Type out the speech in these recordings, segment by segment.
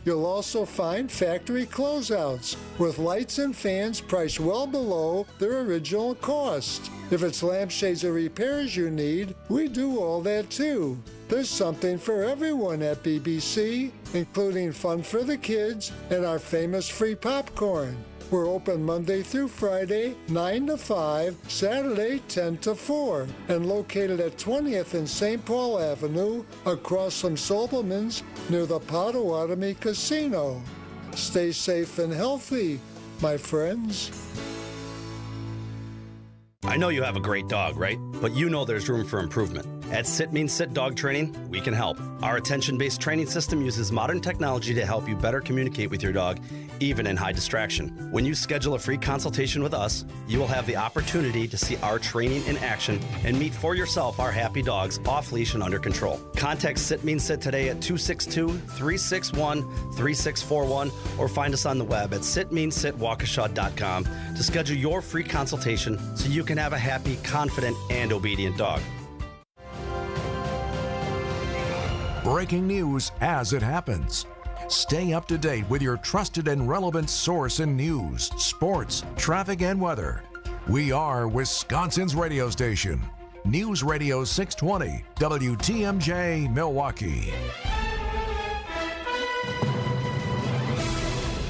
You'll also find factory closeouts with lights and fans priced well below their original cost. If it's lampshades or repairs you need, we do all that too. There's something for everyone at BBC, including fun for the kids and our famous free popcorn. We're open Monday through Friday, 9 to 5, Saturday, 10 to 4, and located at 20th and St. Paul Avenue, across from Sobelman's, near the Potawatomi Casino. Stay safe and healthy, my friends. I know you have a great dog, right? But you know there's room for improvement. At Sit Means Sit Dog Training, we can help. Our attention-based training system uses modern technology to help you better communicate with your dog, even in high distraction. When you schedule a free consultation with us, you will have the opportunity to see our training in action and meet for yourself our happy dogs off leash and under control. Contact Sit Means Sit today at 262-361-3641 or find us on the web at sitmeanssitwaukesha.com to schedule your free consultation so you can have a happy, confident, and obedient dog. Breaking news as it happens. Stay up to date with your trusted and relevant source in news, sports, traffic, and weather. We are Wisconsin's radio station. News Radio 620, WTMJ, Milwaukee.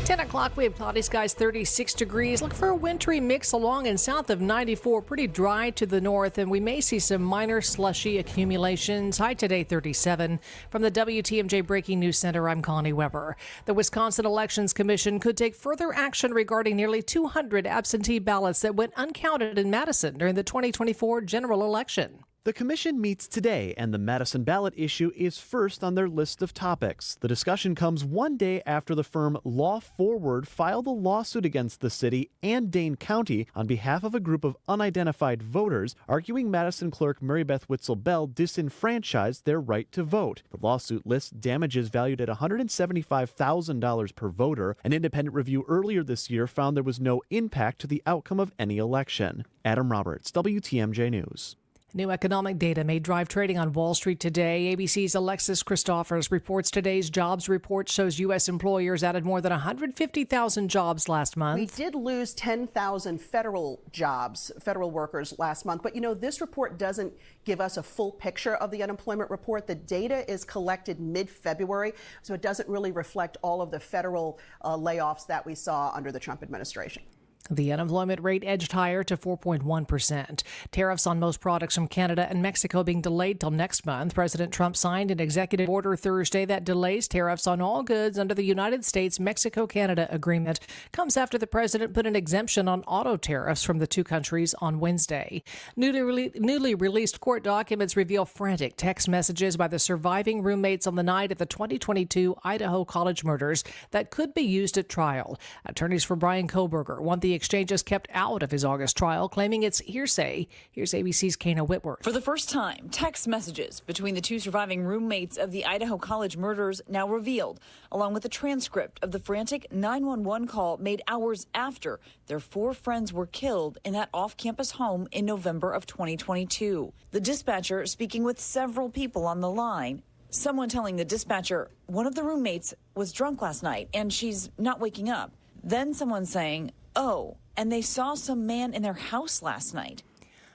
10 o'clock, we have cloudy skies, 36 degrees. Look for a wintry mix along and south of 94. Pretty dry to the north, and we may see some minor slushy accumulations. High today, 37. From the WTMJ Breaking News Center, I'm Connie Weber. The Wisconsin Elections Commission could take further action regarding nearly 200 absentee ballots that went uncounted in Madison during the 2024 general election. The commission meets today, and the Madison ballot issue is first on their list of topics. The discussion comes one day after the firm Law Forward filed a lawsuit against the city and Dane County on behalf of a group of unidentified voters, arguing Madison clerk Mary Beth Witzel-Bell disenfranchised their right to vote. The lawsuit lists damages valued at $175,000 per voter. An independent review earlier this year found there was no impact to the outcome of any election. Adam Roberts, WTMJ News. New economic data may drive trading on Wall Street today. ABC's Alexis Christophers reports today's jobs report shows U.S. employers added more than 150,000 jobs last month. We did lose 10,000 federal jobs, federal workers last month. But, this report doesn't give us a full picture of the unemployment report. The data is collected mid-February, so it doesn't really reflect all of the federal layoffs that we saw under the Trump administration. The unemployment rate edged higher to 4.1%. Tariffs on most products from Canada and Mexico being delayed till next month. President Trump signed an executive order Thursday that delays tariffs on all goods under the United States-Mexico-Canada agreement. Comes after the president put an exemption on auto tariffs from the two countries on Wednesday. Newly released court documents reveal frantic text messages by the surviving roommates on the night of the 2022 Idaho college murders that could be used at trial. Attorneys for Brian Kohberger want the exchanges kept out of his August trial, claiming it's hearsay. Here's ABC's Kana Whitworth. For the first time, text messages between the two surviving roommates of the Idaho college murders now revealed, along with a transcript of the frantic 911 call made hours after their four friends were killed in that off-campus home in November of 2022. The dispatcher speaking with several people on the line. Someone telling the dispatcher one of the roommates was drunk last night and she's not waking up. Then someone saying, "Oh, and they saw some man in their house last night."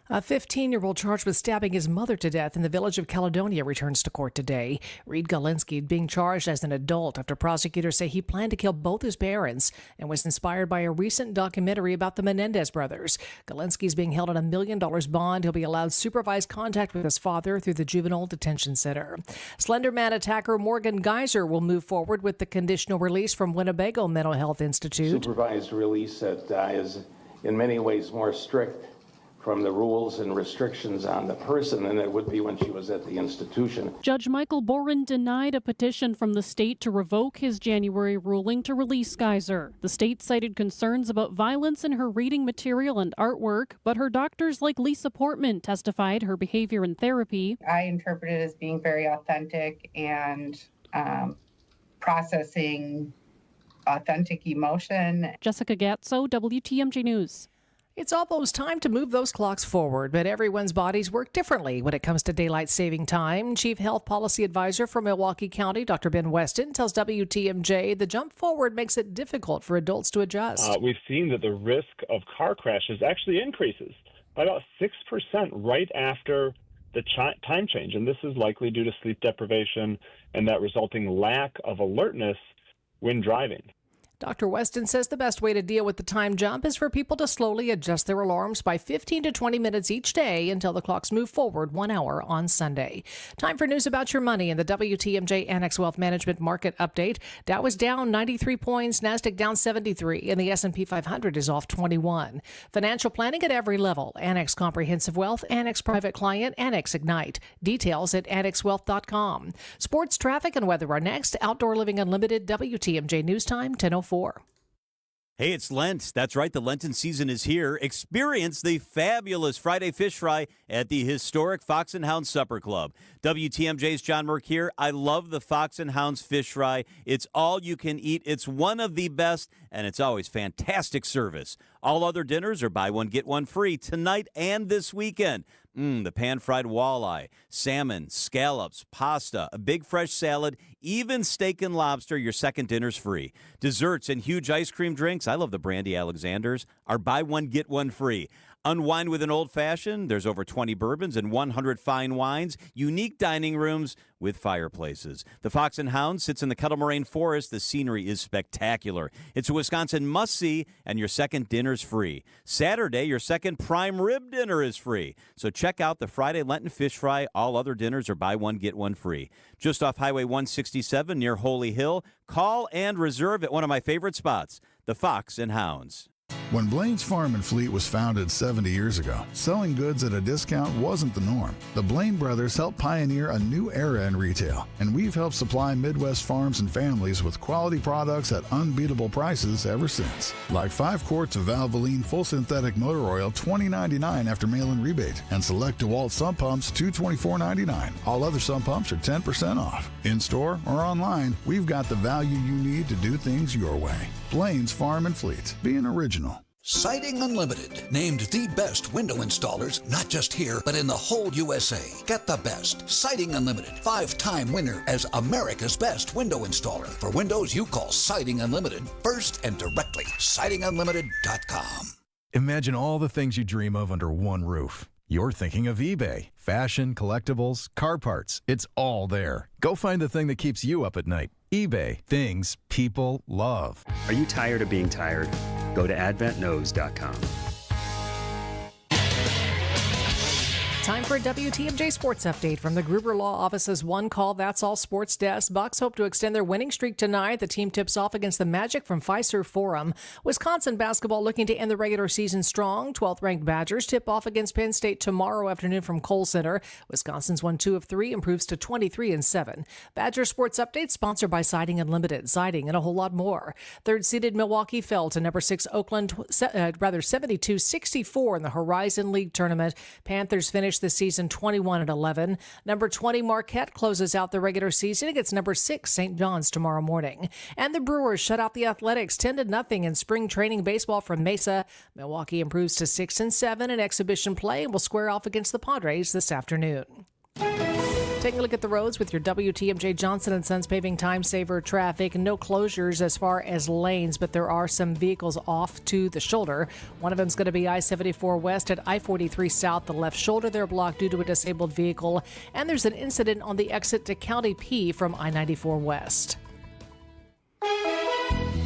A 15-year-old charged with stabbing his mother to death in the village of Caledonia returns to court today. Reed Galinsky being charged as an adult after prosecutors say he planned to kill both his parents and was inspired by a recent documentary about the Menendez brothers. Galinsky is being held on $1 million bond. He'll be allowed supervised contact with his father through the Juvenile Detention Center. Slenderman attacker Morgan Geyser will move forward with the conditional release from Winnebago Mental Health Institute. Supervised release that is in many ways more strict from the rules and restrictions on the person than it would be when she was at the institution. Judge Michael Boren denied a petition from the state to revoke his January ruling to release Geyser. The state cited concerns about violence in her reading material and artwork, but her doctors like Lisa Portman testified her behavior in therapy. I interpret it as being very authentic and processing authentic emotion. Jessica Gatso, WTMJ News. It's almost time to move those clocks forward, but everyone's bodies work differently when it comes to daylight saving time. Chief Health Policy Advisor for Milwaukee County, Dr. Ben Weston, tells WTMJ the jump forward makes it difficult for adults to adjust. We've seen that the risk of car crashes actually increases by about 6% right after the time change, and this is likely due to sleep deprivation and that resulting lack of alertness when driving. Dr. Weston says the best way to deal with the time jump is for people to slowly adjust their alarms by 15 to 20 minutes each day until the clocks move forward 1 hour on Sunday. Time for news about your money in the WTMJ Annex Wealth Management Market Update. Dow is down 93 points, NASDAQ down 73, and the S&P 500 is off 21. Financial planning at every level. Annex Comprehensive Wealth, Annex Private Client, Annex Ignite. Details at annexwealth.com. Sports, traffic, and weather are next. Outdoor Living Unlimited, WTMJ News Time, 10:04. Hey, it's Lent. That's right. The Lenten season is here. Experience the fabulous Friday Fish Fry at the historic Fox and Hounds Supper Club. WTMJ's John Merck here. I love the Fox and Hounds Fish Fry. It's all you can eat. It's one of the best, and it's always fantastic service. All other dinners are buy one, get one free tonight and this weekend. The pan-fried walleye, salmon, scallops, pasta, a big fresh salad, even steak and lobster, your second dinner's free. Desserts and huge ice cream drinks, I love the Brandy Alexanders, are buy one, get one free. Unwind with an old-fashioned, there's over 20 bourbons and 100 fine wines, unique dining rooms with fireplaces. The Fox and Hound sits in the Kettle Moraine Forest. The scenery is spectacular. It's a Wisconsin must-see, and your second dinner's free. Saturday, your second prime rib dinner is free. So check out the Friday Lenten Fish Fry. All other dinners are buy one, get one free. Just off Highway 167 near Holy Hill. Call and reserve at one of my favorite spots, the Fox and Hounds. When Blaine's Farm and Fleet was founded 70 years ago, selling goods at a discount wasn't the norm. The Blaine brothers helped pioneer a new era in retail, and we've helped supply Midwest farms and families with quality products at unbeatable prices ever since. Like 5 quarts of Valvoline full synthetic motor oil, $20.99 after mail-in rebate, and select DeWalt sump pumps, $224.99. All other sump pumps are 10% off. In store or online, we've got the value you need to do things your way. Blaine's Farm and Fleet, being original. Siding Unlimited, named the best window installers, not just here, but in the whole USA. Get the best. Siding Unlimited, 5-time winner as America's best window installer. For windows you call Siding Unlimited first and directly. SidingUnlimited.com. Imagine all the things you dream of under one roof. You're thinking of eBay. Fashion, collectibles, car parts. It's all there. Go find the thing that keeps you up at night. eBay. Things people love. Are you tired of being tired? Go to adventknows.com. Time for a WTMJ Sports Update from the Gruber Law Office's One Call That's All Sports Desk. Bucks hope to extend their winning streak tonight. The team tips off against the Magic from Fiserv Forum. Wisconsin basketball looking to end the regular season strong. 12th-ranked Badgers tip off against Penn State tomorrow afternoon from Kohl Center. Wisconsin's won 2 of 3, improves to 23-7. Badger Sports Update sponsored by Siding Unlimited. Siding and a whole lot more. Third-seeded Milwaukee fell to number 6 Oakland, 72-64 in the Horizon League tournament. Panthers finished this season 21-11. Number 20 Marquette closes out the regular season against number 6 St. John's tomorrow morning. And the Brewers shut out the Athletics 10-0 in spring training baseball from Mesa. Milwaukee improves to 6-7 in exhibition play and will square off against the Padres this afternoon. Taking a look at the roads with your WTMJ Johnson & Sons paving time saver traffic. No closures as far as lanes, but there are some vehicles off to the shoulder. One of them is going to be I-74 West at I-43 South. The left shoulder there blocked due to a disabled vehicle. And there's an incident on the exit to County P from I-94 West.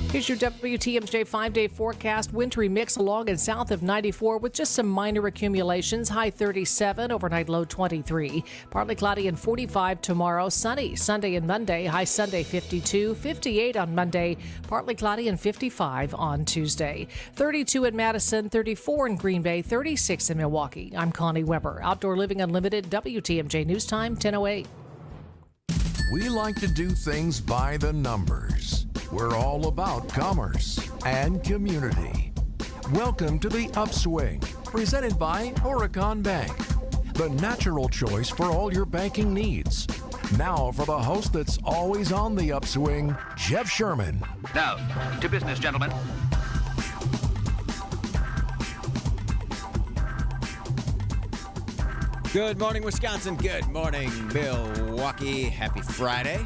Here's your WTMJ 5-day forecast. Wintry mix along and south of 94 with just some minor accumulations. High 37, overnight low 23. Partly cloudy and 45 tomorrow. Sunny Sunday and Monday. High Sunday 52, 58 on Monday. Partly cloudy and 55 on Tuesday. 32 in Madison, 34 in Green Bay, 36 in Milwaukee. I'm Connie Weber. Outdoor Living Unlimited, WTMJ News Time, 10:08. We like to do things by the numbers. We're all about commerce and community. Welcome to the Upswing, presented by Horicon Bank, the natural choice for all your banking needs. Now for the host that's always on the upswing, Jeff Sherman. Now, to business, gentlemen. Good morning, Wisconsin. Good morning, Milwaukee. Happy Friday.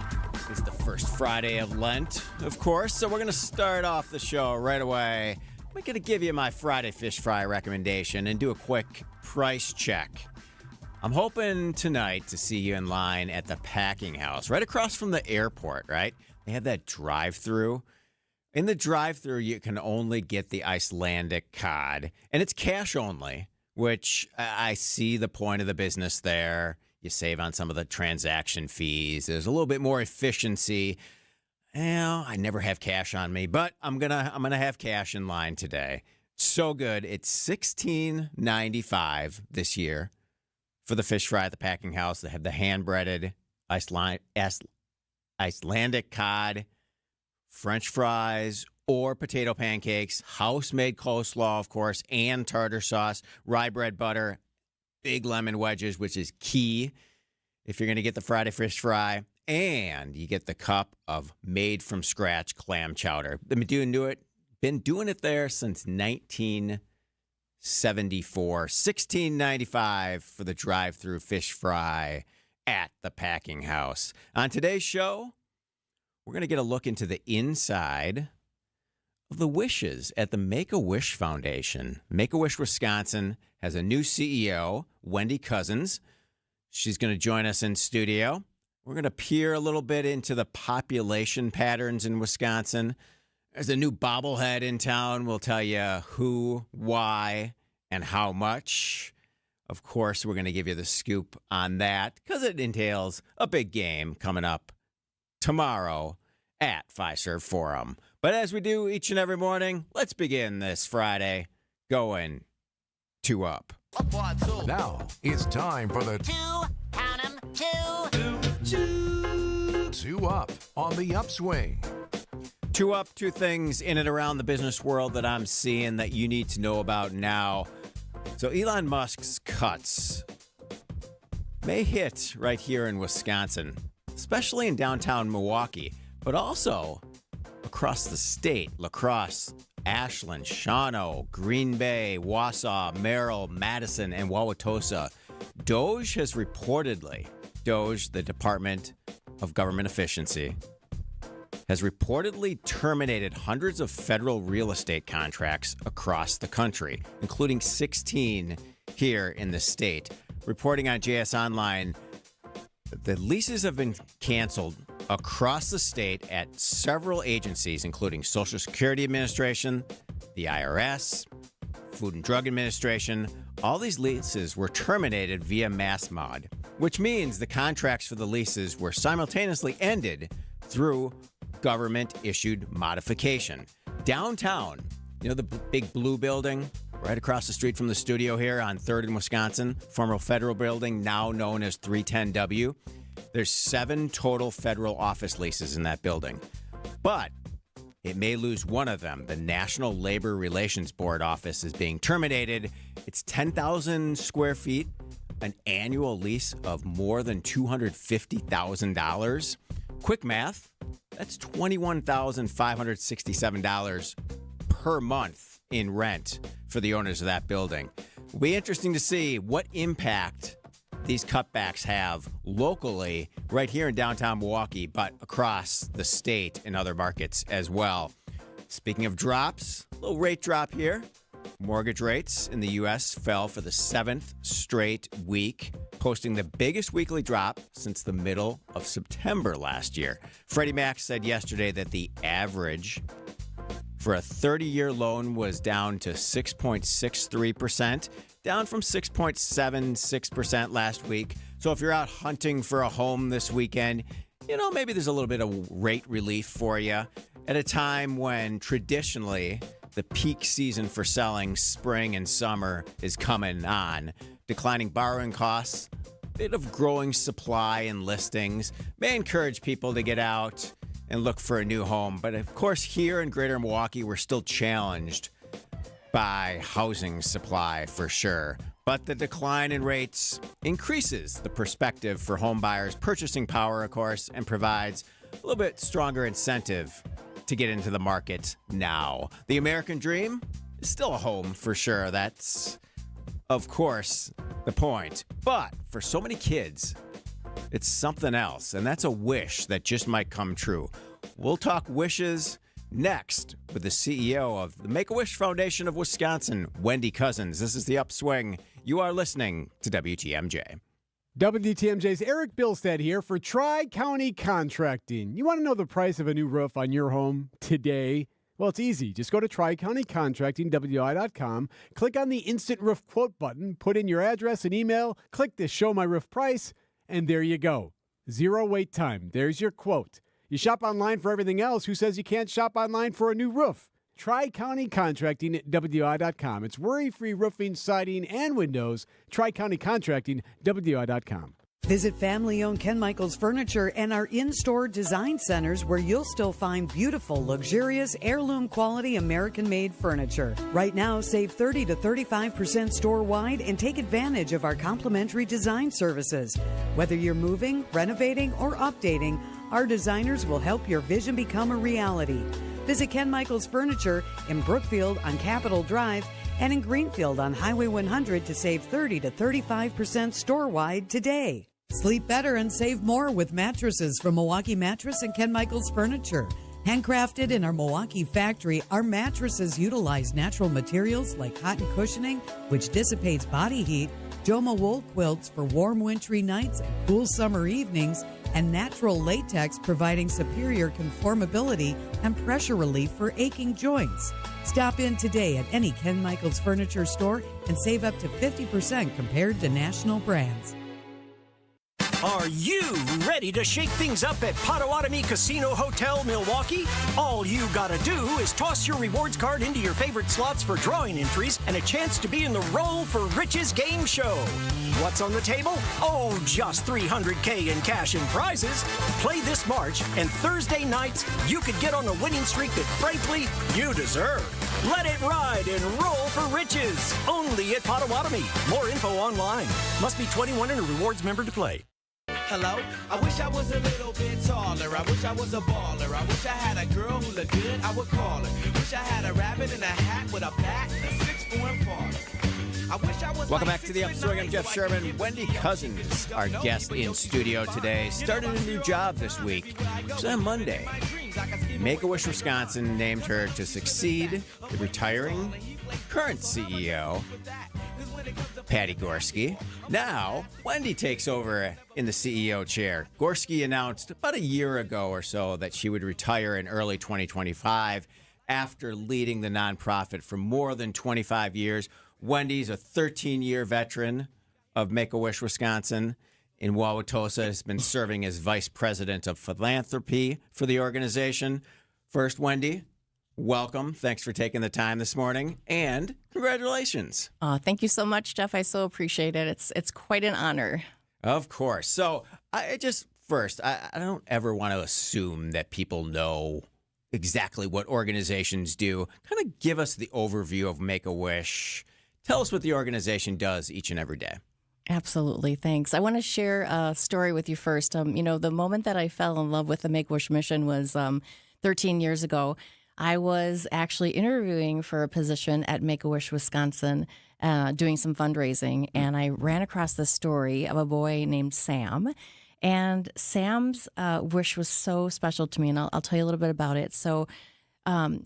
It's the first Friday of Lent, of course, so we're going to start off the show right away. I'm going to give you my Friday fish fry recommendation and do a quick price check. I'm hoping tonight to see you in line at the Packing House, right across from the airport, right? They have that drive-through. In the drive-through, you can only get the Icelandic cod, and it's cash only, which I see the point of the business there. You save on some of the transaction fees. There's a little bit more efficiency. Well, I never have cash on me, but I'm gonna have cash in line today. So good. It's $16.95 this year for the fish fry at the Packing House. They have the hand-breaded Icelandic cod, French fries, or potato pancakes, house-made coleslaw, of course, and tartar sauce, rye bread butter, big lemon wedges, which is key if you're going to get the Friday fish fry, and you get the cup of made-from-scratch clam chowder. Been doing it there since 1974. $16.95 for the drive-through fish fry at the Packing House. On today's show, we're going to get a look into the inside of the wishes at the Make-A-Wish Foundation. Make-A-Wish Wisconsin has a new CEO, Wendy Cousins. She's going to join us in studio. We're going to peer a little bit into the population patterns in Wisconsin. There's a new bobblehead in town. We'll tell you who, why, and how much. Of course, we're going to give you the scoop on that because it entails a big game coming up tomorrow at Fiserv Forum. But as we do each and every morning, let's begin this Friday going 2 up. Now it's time for the 2, count 'em, 2 up on the Upswing. 2 up, 2 things in and around the business world that I'm seeing that you need to know about now. So Elon Musk's cuts may hit right here in Wisconsin, especially in downtown Milwaukee, but also across the state. La Crosse, Ashland, Shawano, Green Bay, Wausau, Merrill, Madison, and Wauwatosa. DOGE, the Department of Government Efficiency, has reportedly terminated hundreds of federal real estate contracts across the country, including 16 here in the state. Reporting on JS Online, the leases have been canceled across the state at several agencies, including Social Security Administration, the IRS, Food and Drug Administration. All these leases were terminated via mass mod, which means the contracts for the leases were simultaneously ended through government-issued modification. Downtown, you know the big blue building right across the street from the studio here on 3rd in Wisconsin, former federal building, now known as 310W. There's 7 total federal office leases in that building. But it may lose one of them. The National Labor Relations Board office is being terminated. It's 10,000 square feet, an annual lease of more than $250,000. Quick math, that's $21,567 per month in rent for the owners of that building. It'll be interesting to see what impact these cutbacks have locally right here in downtown Milwaukee, but across the state and other markets as well. Speaking of drops, a little rate drop here. Mortgage rates in the U.S. fell for the 7th straight week, posting the biggest weekly drop since the middle of September last year. Freddie Mac said yesterday that the average for a 30-year loan was down to 6.63%, down from 6.76% last week. So if you're out hunting for a home this weekend, maybe there's a little bit of rate relief for you at a time when traditionally the peak season for selling spring and summer is coming on. Declining borrowing costs, a bit of growing supply and listings may encourage people to get out and look for a new home. But of course, here in greater Milwaukee, we're still challenged by housing supply for sure. But the decline in rates increases the perspective for home buyers' purchasing power, of course, and provides a little bit stronger incentive to get into the market now. The American dream is still a home for sure. That's of course, the point. But for so many kids, it's something else, and that's a wish that just might come true. We'll talk wishes next with the CEO of the Make-A-Wish Foundation of Wisconsin, Wendy Cousins. This is The Upswing. You are listening to WTMJ. WTMJ's Eric Bilstead here for Tri-County Contracting. You want to know the price of a new roof on your home today? Well, it's easy. Just go to TriCountyContractingWI.com, click on the Instant Roof Quote button, put in your address and email, click the Show My Roof Price, and there you go. Zero wait time. There's your quote. You shop online for everything else. Who says you can't shop online for a new roof? TriCountyContractingWI.com. It's worry-free roofing, siding, and windows. TriCountyContractingWI.com. Visit family-owned Ken Michaels Furniture and our in-store design centers where you'll still find beautiful, luxurious, heirloom-quality American-made furniture. Right now, save 30 to 35% store-wide and take advantage of our complimentary design services. Whether you're moving, renovating, or updating, our designers will help your vision become a reality. Visit Ken Michaels Furniture in Brookfield on Capitol Drive and in Greenfield on Highway 100 to save 30 to 35% store-wide today. Sleep better and save more with mattresses from Milwaukee Mattress and Ken Michaels Furniture. Handcrafted in our Milwaukee factory, our mattresses utilize natural materials like cotton cushioning, which dissipates body heat, Joma wool quilts for warm wintry nights and cool summer evenings, and natural latex providing superior conformability and pressure relief for aching joints. Stop in today at any Ken Michaels Furniture store and save up to 50% compared to national brands. Are you ready to shake things up at Potawatomi Casino Hotel, Milwaukee? All you gotta do is toss your rewards card into your favorite slots for drawing entries and a chance to be in the Roll for Riches game show. What's on the table? Oh, just $300K in cash and prizes. Play this March, and Thursday nights, you could get on a winning streak that, frankly, you deserve. Let it ride and Roll for Riches. Only at Potawatomi. More info online. Must be 21 and a rewards member to play. Hello, I wish I was a little bit taller. I wish I was a baller. I wish I had a girl who looked good, I would call her. Wish I had a rabbit in a hat with a bat and a 6'4" father. I wish I was. Welcome back to the Upswing. I'm Jeff Sherman. Wendy Cousins, our guest in studio today, started a new job this week. It's on Monday. Make-A-Wish Wisconsin named her to succeed the retiring current CEO, Patty Gorski. Now, Wendy takes over in the CEO chair. Gorski announced about a year ago or so that she would retire in early 2025 after leading the nonprofit for more than 25 years. Wendy's a 13-year veteran of Make-A-Wish Wisconsin. In Wauwatosa, has been serving as vice president of philanthropy for the organization. First, Wendy, welcome. Thanks for taking the time this morning, and congratulations. Thank you so much, Jeff. I so appreciate it. It's quite an honor. Of course. So I don't ever want to assume that people know exactly what organizations do. Kind of give us the overview of Make-A-Wish. Tell us what the organization does each and every day. Absolutely. Thanks. I want to share a story with you first. The moment that I fell in love with the Make-A-Wish mission was 13 years ago. I was actually interviewing for a position at Make-A-Wish Wisconsin, doing some fundraising, and I ran across this story of a boy named Sam. And Sam's wish was so special to me, and I'll tell you a little bit about it. So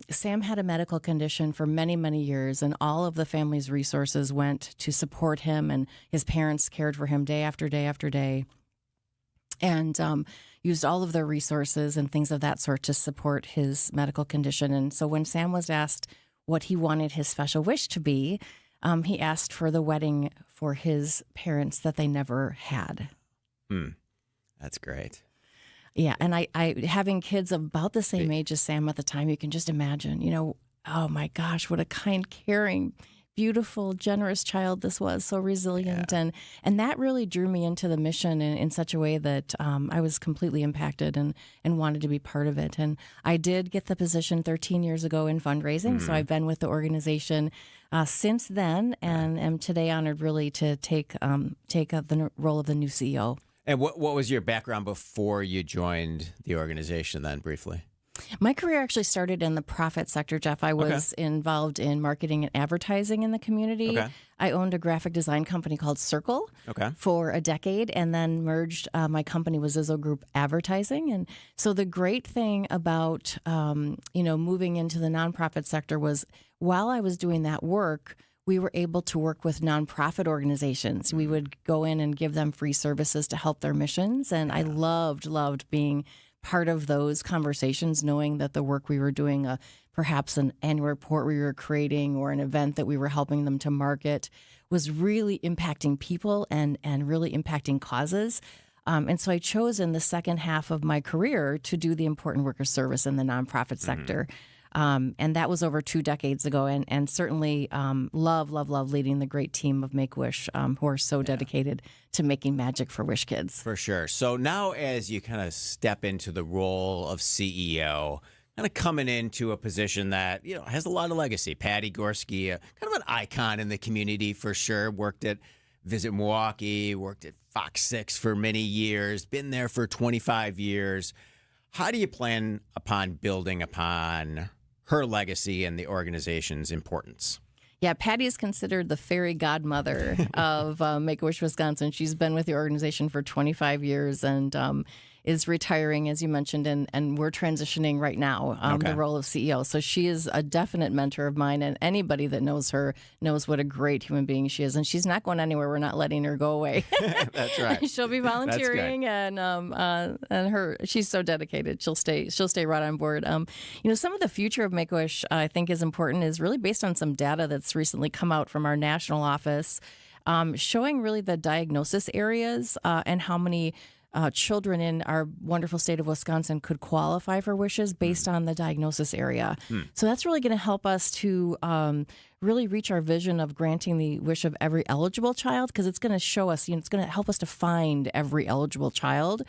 Sam had a medical condition for many, many years, and all of the family's resources went to support him, and his parents cared for him day after day after day, and used all of their resources and things of that sort to support his medical condition. And so when Sam was asked what he wanted his special wish to be, he asked for the wedding for his parents that they never had. That's great. Yeah, and I having kids about the same age as Sam at the time, you can just imagine, oh my gosh, what a kind, caring, beautiful, generous child this was, so resilient. Yeah. And that really drew me into the mission in such a way that I was completely impacted and wanted to be part of it. And I did get the position 13 years ago in fundraising, so I've been with the organization since then, and am today honored really to take the role of the new CEO. And what was your background before you joined the organization then, briefly? My career actually started in the profit sector, Jeff. I was involved in marketing and advertising in the community. Okay. I owned a graphic design company called Circle for a decade, and then merged. My company was Zizzo Group Advertising. And so the great thing about, moving into the nonprofit sector was while I was doing that work, we were able to work with nonprofit organizations. We would go in and give them free services to help their missions. And I loved being part of those conversations, knowing that the work we were doing, perhaps an annual report we were creating or an event that we were helping them to market, was really impacting people and really impacting causes. And so I chose in the second half of my career to do the important work of service in the nonprofit sector. And that was over 2 decades ago, and certainly love leading the great team of Make-A-Wish who are so dedicated to making magic for Wish Kids. For sure. So now as you kind of step into the role of CEO, kind of coming into a position that, has a lot of legacy. Patty Gorski, kind of an icon in the community for sure, worked at Visit Milwaukee, worked at Fox 6 for many years, been there for 25 years. How do you plan upon building upon her legacy and the organization's importance? Yeah, Patty is considered the fairy godmother of Make-A-Wish Wisconsin. She's been with the organization for 25 years and is retiring, as you mentioned, and we're transitioning right now the role of CEO. So she is a definite mentor of mine, and anybody that knows her knows what a great human being she is. And she's not going anywhere. We're not letting her go away. That's right. She'll be volunteering, and she's so dedicated. She'll stay right on board. Some of the future of Make-A-Wish I think is important is really based on some data that's recently come out from our national office, showing really the diagnosis areas and how many children in our wonderful state of Wisconsin could qualify for wishes based on the diagnosis area. So that's really going to help us to really reach our vision of granting the wish of every eligible child, because it's going to show us, it's going to help us to find every eligible child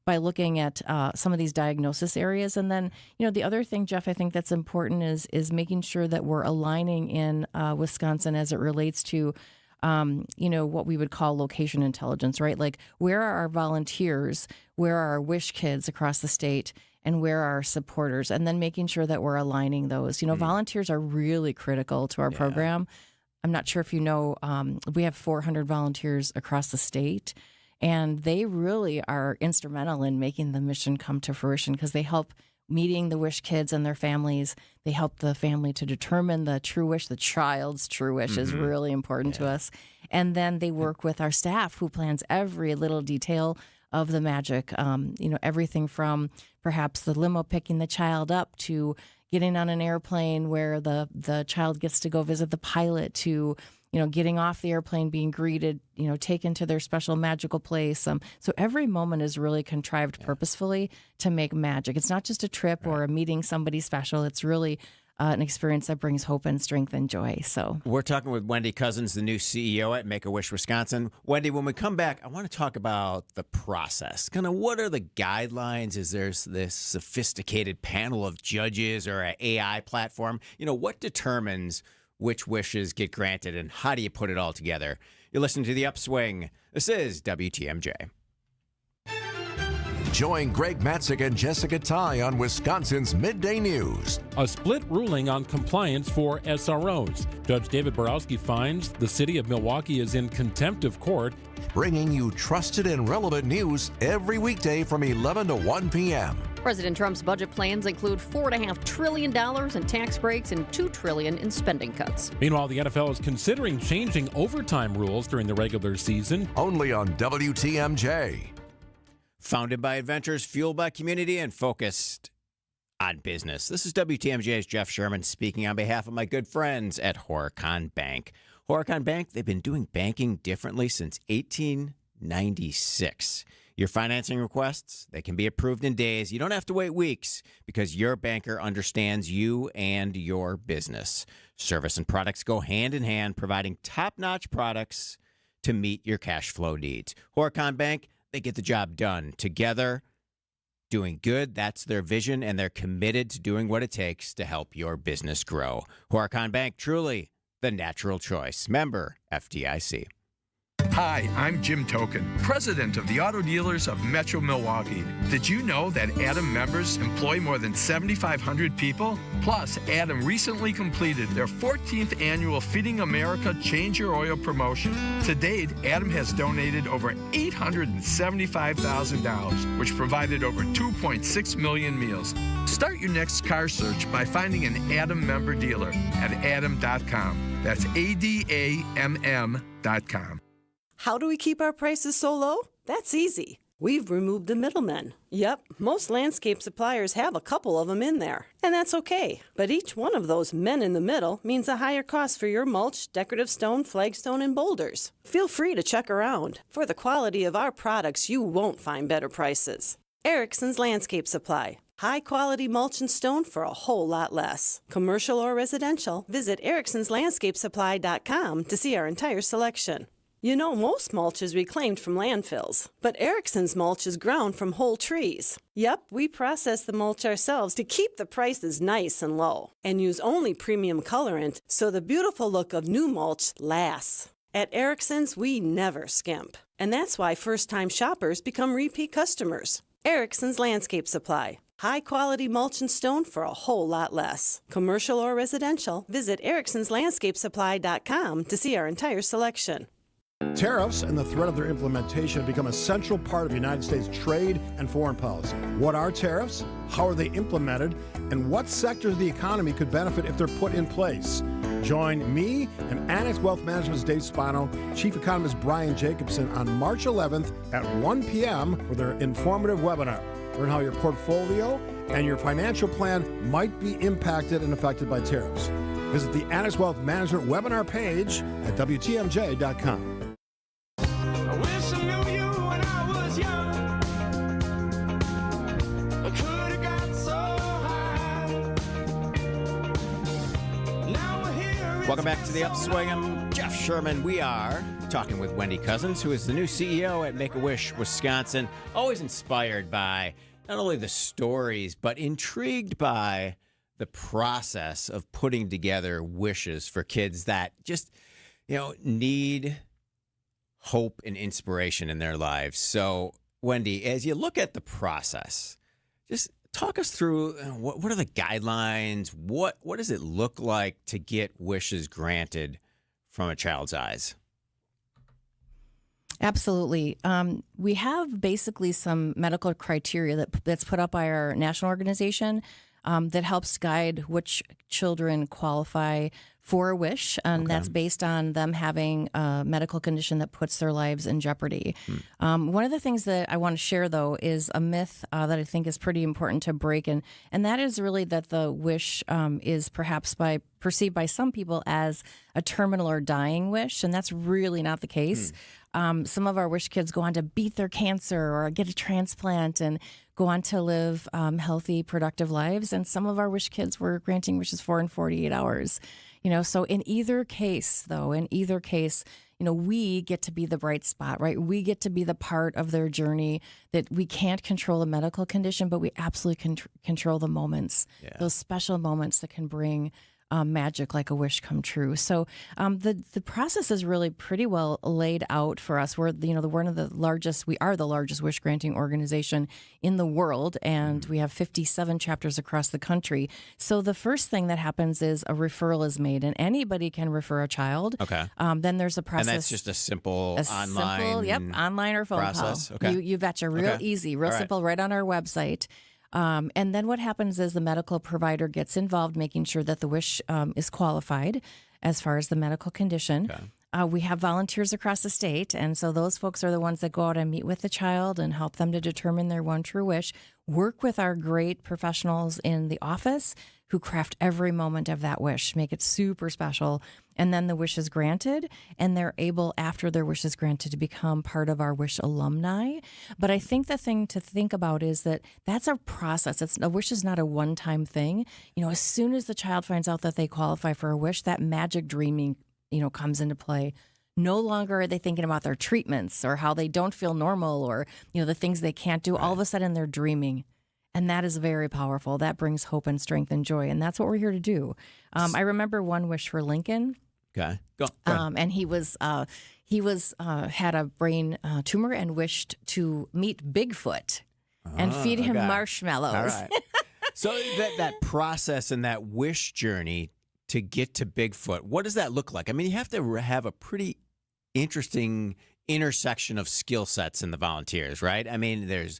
by looking at some of these diagnosis areas. And then, the other thing, Jeff, I think that's important is making sure that we're aligning in Wisconsin as it relates to what we would call location intelligence, right? Like, where are our volunteers? Where are our Wish Kids across the state? And where are our supporters? And then making sure that we're aligning those. Volunteers are really critical to our program. I'm not sure if you know, we have 400 volunteers across the state, and they really are instrumental in making the mission come to fruition because they help meeting the Wish Kids and their families. They help the family to determine the true wish. The child's true wish is really important to us. And then they work with our staff who plans every little detail of the magic. Everything from perhaps the limo picking the child up to getting on an airplane where the child gets to go visit the pilot to getting off the airplane, being greeted, taken to their special magical place. So every moment is really contrived purposefully to make magic. It's not just a trip or a meeting somebody special. It's really an experience that brings hope and strength and joy. So we're talking with Wendy Cousins, the new CEO at Make-A-Wish Wisconsin. Wendy, when we come back, I want to talk about the process. Kind of what are the guidelines? Is there this sophisticated panel of judges or an AI platform? What determines which wishes get granted, and how do you put it all together? You're listening to The Upswing. This is WTMJ. Join Greg Matzik and Jessica Ty on Wisconsin's Midday News. A split ruling on compliance for SROs. Judge David Borowski finds the city of Milwaukee is in contempt of court. Bringing you trusted and relevant news every weekday from 11 to 1 p.m. President Trump's budget plans include $4.5 trillion in tax breaks and $2 trillion in spending cuts. Meanwhile, the NFL is considering changing overtime rules during the regular season. Only on WTMJ. Founded by adventures, fueled by community, and focused on business. This is WTMJ's Jeff Sherman speaking on behalf of my good friends at Horicon Bank. Horicon Bank, they've been doing banking differently since 1896. Your financing requests, they can be approved in days. You don't have to wait weeks because your banker understands you and your business. Service and products go hand in hand, providing top-notch products to meet your cash flow needs. Horicon Bank, they get the job done. Together, doing good, that's their vision, and they're committed to doing what it takes to help your business grow. Horicon Bank, truly the natural choice. Member FDIC. Hi, I'm Jim Token, president of the Auto Dealers of Metro Milwaukee. Did you know that Adam members employ more than 7,500 people? Plus, Adam recently completed their 14th annual Feeding America Change Your Oil promotion. To date, Adam has donated over $875,000, which provided over 2.6 million meals. Start your next car search by finding an Adam member dealer at adam.com. That's ADAMM.com. How do we keep our prices so low? That's easy. We've removed the middlemen. Yep, most landscape suppliers have a couple of them in there, and that's okay. But each one of those men in the middle means a higher cost for your mulch, decorative stone, flagstone, and boulders. Feel free to check around. For the quality of our products, you won't find better prices. Erickson's Landscape Supply. High-quality mulch and stone for a whole lot less. Commercial or residential, visit ericksonslandscapesupply.com to see our entire selection. You know, most mulch is reclaimed from landfills, but Erickson's mulch is ground from whole trees. Yep, we process the mulch ourselves to keep the prices nice and low, and use only premium colorant so the beautiful look of new mulch lasts. At Erickson's, we never skimp, and that's why first-time shoppers become repeat customers. Erickson's Landscape Supply. High-quality mulch and stone for a whole lot less. Commercial or residential, visit ericksonslandscapesupply.com to see our entire selection. Tariffs and the threat of their implementation have become a central part of United States trade and foreign policy. What are tariffs? How are they implemented? And what sectors of the economy could benefit if they're put in place? Join me and Annex Wealth Management's Dave Spano, Chief Economist Brian Jacobson on March 11th at 1 p.m. for their informative webinar. Learn how your portfolio and your financial plan might be impacted and affected by tariffs. Visit the Annex Wealth Management webinar page at WTMJ.com. Welcome back to the Upswing. I'm Jeff Sherman. We are talking with Wendy Cousins, who is the new CEO at Make-A-Wish, Wisconsin. Always inspired by not only the stories, but intrigued by the process of putting together wishes for kids that just, need hope and inspiration in their lives. So, Wendy, as you look at the process, just talk us through what are the guidelines? What does it look like to get wishes granted from a child's eyes? Absolutely. We have basically some medical criteria that's put up by our national organization that helps guide which children qualify for a wish, and that's based on them having a medical condition that puts their lives in jeopardy. One of the things that I want to share, though, is a myth that I think is pretty important to break, and that is really that the wish is perhaps perceived by some people as a terminal or dying wish, and that's really not the case. Some of our wish kids go on to beat their cancer or get a transplant and go on to live healthy, productive lives. And some of our wish kids were granting wishes for in 48 hours. So in either case, we get to be the bright spot, right? We get to be the part of their journey that we can't control a medical condition, but we absolutely can control the moments, those special moments that can bring magic like a wish come true. So the process is really pretty well laid out for us. We're we are the largest wish granting organization in the world, and we have 57 chapters across the country. So the first thing that happens is a referral is made, and anybody can refer a child. Okay. Then there's a process. And that's just a simple online online or phone process. call. Okay. You betcha. Real easy, real simple, right on our website. And then what happens is the medical provider gets involved, making sure that the wish is qualified as far as the medical condition. We have volunteers across the state, and so those folks are the ones that go out and meet with the child and help them to determine their one true wish, work with our great professionals in the office who craft every moment of that wish, make it super special, and then the wish is granted, and they're able, after their wish is granted, to become part of our wish alumni. But I think the thing to think about is that that's a process. A wish is not a one-time thing. As soon as the child finds out that they qualify for a wish, that magic dreaming comes into play. No longer are they thinking about their treatments or how they don't feel normal or, the things they can't do. All of a sudden they're dreaming. And that is very powerful. That brings hope and strength and joy. And that's what we're here to do. I remember one wish for Lincoln. Okay. Go ahead. And he was He was had a brain tumor and wished to meet Bigfoot and feed him marshmallows. All right. So that process and that wish journey to get to Bigfoot, what does that look like? I mean, you have to have a pretty interesting intersection of skill sets in the volunteers, right? I mean, there's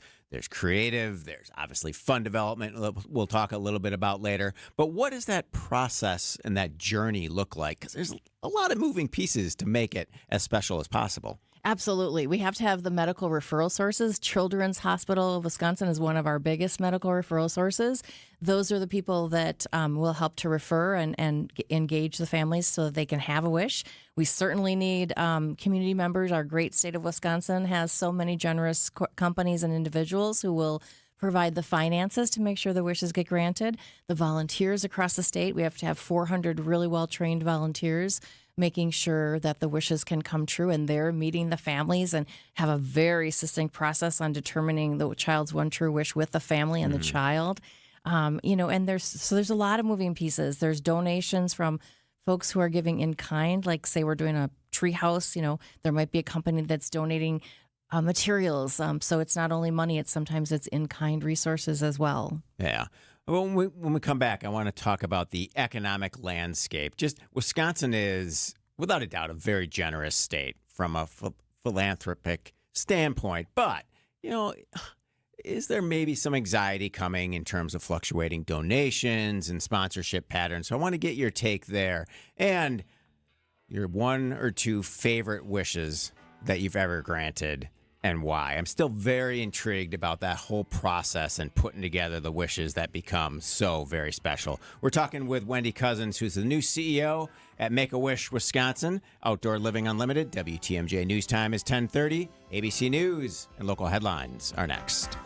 creative, there's obviously fun development we'll talk a little bit about later. But what does that process and that journey look like? Because there's a lot of moving pieces to make it as special as possible. Absolutely. We have to have the medical referral sources. Children's Hospital of Wisconsin is one of our biggest medical referral sources. Those are the people that will help to refer and engage the families so that they can have a wish. We certainly need community members. Our great state of Wisconsin has so many generous companies and individuals who will provide the finances to make sure the wishes get granted. The volunteers across the state, we have to have 400 really well-trained volunteers making sure that the wishes can come true, and they're meeting the families and have a very succinct process on determining the child's one true wish with the family and the child. And there's a lot of moving pieces. There's donations from folks who are giving in kind, like say we're doing a tree house, there might be a company that's donating materials. So it's not only money, sometimes it's in-kind resources as well. Yeah. When we come back, I want to talk about the economic landscape. Just Wisconsin is, without a doubt, a very generous state from a philanthropic standpoint. But, is there maybe some anxiety coming in terms of fluctuating donations and sponsorship patterns? So I want to get your take there and your one or two favorite wishes that you've ever granted and why. I'm still very intrigued about that whole process and putting together the wishes that become so very special. We're talking with Wendy Cousins, who's the new CEO at Make-A-Wish Wisconsin. Outdoor Living Unlimited. WTMJ News Time is 10:30. ABC News and local headlines are next.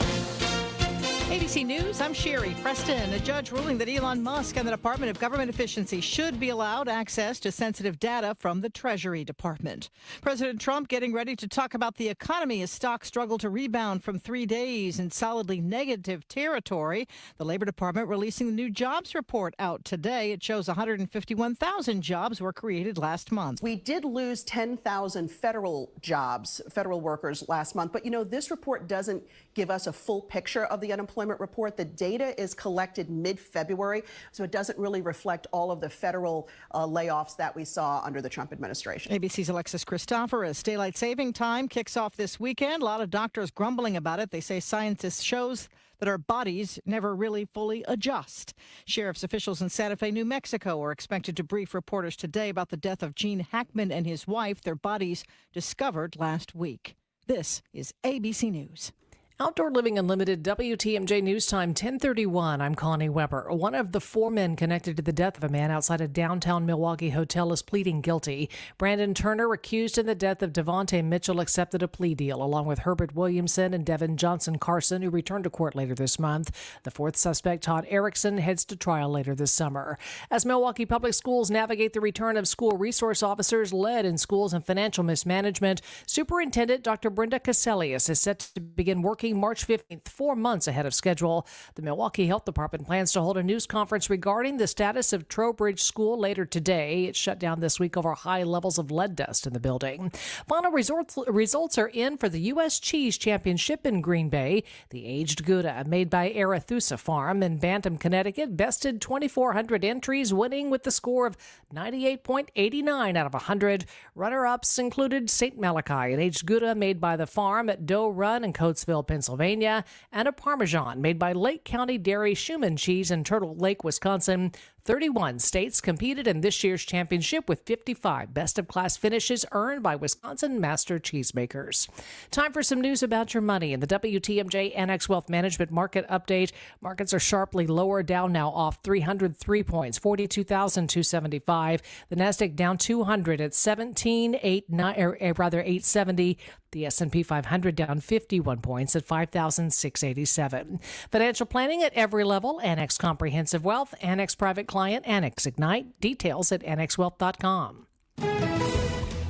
ABC News, I'm Sherry Preston. A judge ruling that Elon Musk and the Department of Government Efficiency should be allowed access to sensitive data from the Treasury Department. President Trump getting ready to talk about the economy as stocks struggle to rebound from 3 days in solidly negative territory. The Labor Department releasing the new jobs report out today. It shows 151,000 jobs were created last month. We did lose 10,000 federal jobs, federal workers last month. But, this report doesn't give us a full picture of the unemployment report. The data is collected mid-February, so it doesn't really reflect all of the federal layoffs that we saw under the Trump administration. ABC's Alexis Christoforous. Daylight saving time kicks off this weekend. A lot of doctors grumbling about it. They say scientists shows that our bodies never really fully adjust. Sheriff's officials in Santa Fe, New Mexico are expected to brief reporters today about the death of Gene Hackman and his wife, their bodies discovered last week. This is ABC News. Outdoor Living Unlimited, WTMJ News Time, 1031. I'm Connie Weber. One of the 4 men connected to the death of a man outside a downtown Milwaukee hotel is pleading guilty. Brandon Turner, accused in the death of Devontae Mitchell, accepted a plea deal, along with Herbert Williamson and Devin Johnson Carson, who returned to court later this month. The 4th suspect, Todd Erickson, heads to trial later this summer. As Milwaukee Public Schools navigate the return of school resource officers led in schools and financial mismanagement, Superintendent Dr. Brenda Caselius is set to begin working March 15th, 4 months ahead of schedule. The Milwaukee Health Department plans to hold a news conference regarding the status of Trowbridge School later today. It's shut down this week over high levels of lead dust in the building. Final results are in for the U.S. Cheese Championship in Green Bay. The aged Gouda, made by Arethusa Farm in Bantam, Connecticut, bested 2,400 entries, winning with the score of 98.89 out of 100. Runner-ups included St. Malachi, an aged Gouda made by the farm at Doe Run in Coatesville, Pennsylvania, and a Parmesan made by Lake County Dairy Schumann Cheese in Turtle Lake, Wisconsin. 31 states competed in this year's championship, with 55 best-of-class finishes earned by Wisconsin master cheesemakers. Time for some news about your money in the WTMJ Annex Wealth Management Market Update. Markets are sharply lower, down now off 303 points, 42,275. The Nasdaq down 200 at 870. The S&P 500 down 51 points at 5,687. Financial planning at every level. Annex Comprehensive Wealth, Annex Private Client, Annex Ignite. Details at annexwealth.com.